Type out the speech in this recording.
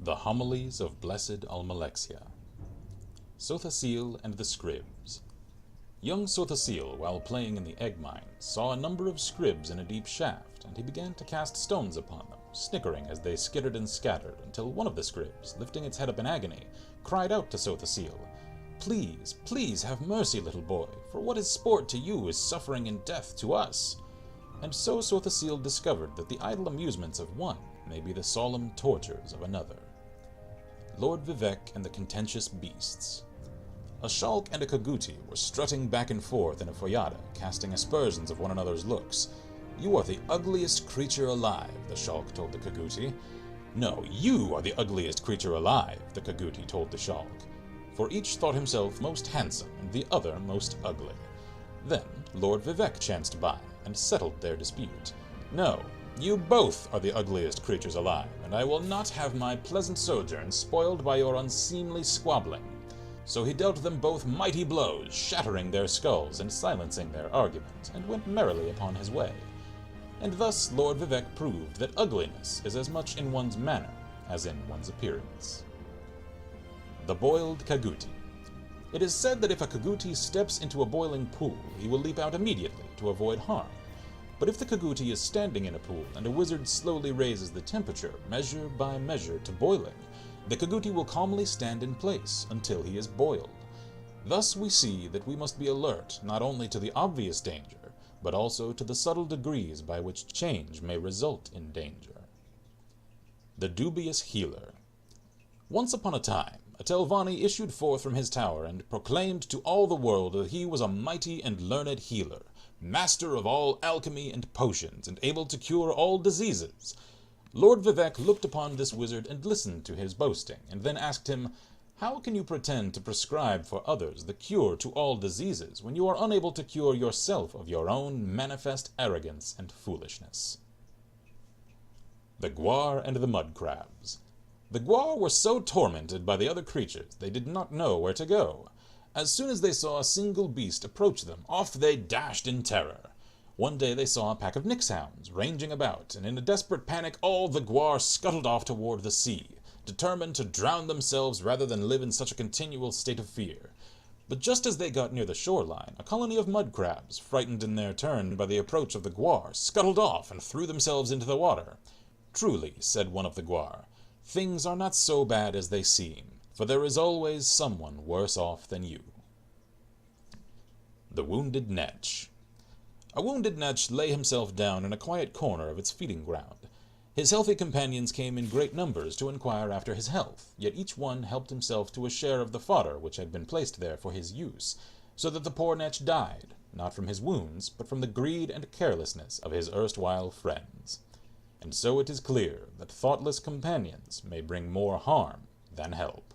The Homilies of Blessed Almalexia. Sothasil and the Scribs. Young Sothasil, while playing in the egg mine, saw a number of scribs in a deep shaft, and he began to cast stones upon them, snickering as they skittered and scattered, until one of the scribs, lifting its head up in agony, cried out to Sothasil, "Please, please have mercy, little boy, for what is sport to you is suffering and death to us." And so Sothasil discovered that the idle amusements of one may be the solemn tortures of another. Lord Vivec and the Contentious Beasts. A Shulk and a Kaguti were strutting back and forth in a foyada, casting aspersions of one another's looks. "You are the ugliest creature alive," the Shulk told the Kaguti. "No, you are the ugliest creature alive," the Kaguti told the Shulk. For each thought himself most handsome and the other most ugly. Then Lord Vivec chanced by and settled their dispute. "No, you both are the ugliest creatures alive, and I will not have my pleasant sojourn spoiled by your unseemly squabbling." So he dealt them both mighty blows, shattering their skulls and silencing their argument, and went merrily upon his way. And thus Lord Vivec proved that ugliness is as much in one's manner as in one's appearance. The Boiled Kaguti. It is said that if a Kaguti steps into a boiling pool, he will leap out immediately to avoid harm. But if the Kaguti is standing in a pool and a wizard slowly raises the temperature, measure by measure, to boiling, the Kaguti will calmly stand in place until he is boiled. Thus we see that we must be alert not only to the obvious danger, but also to the subtle degrees by which change may result in danger. The Dubious Healer. Once upon a time, a Telvanni issued forth from his tower and proclaimed to all the world that he was a mighty and learned healer, master of all alchemy and potions, and able to cure all diseases. Lord Vivec looked upon this wizard and listened to his boasting, and then asked him, "How can you pretend to prescribe for others the cure to all diseases, when you are unable to cure yourself of your own manifest arrogance and foolishness?" The Gwar and the Mud Crabs. The Gwar were so tormented by the other creatures they did not know where to go. As soon as they saw a single beast approach them, off they dashed in terror. One day they saw a pack of nixhounds ranging about, and in a desperate panic all the Gwar scuttled off toward the sea, determined to drown themselves rather than live in such a continual state of fear. But just as they got near the shoreline, a colony of mud crabs, frightened in their turn by the approach of the Gwar, scuttled off and threw themselves into the water. "Truly," said one of the Gwar, "things are not so bad as they seem, for there is always someone worse off than you." The Wounded Netch. A wounded netch lay himself down in a quiet corner of its feeding ground. His healthy companions came in great numbers to inquire after his health, yet each one helped himself to a share of the fodder which had been placed there for his use, so that the poor netch died, not from his wounds, but from the greed and carelessness of his erstwhile friends. And so it is clear that thoughtless companions may bring more harm than help.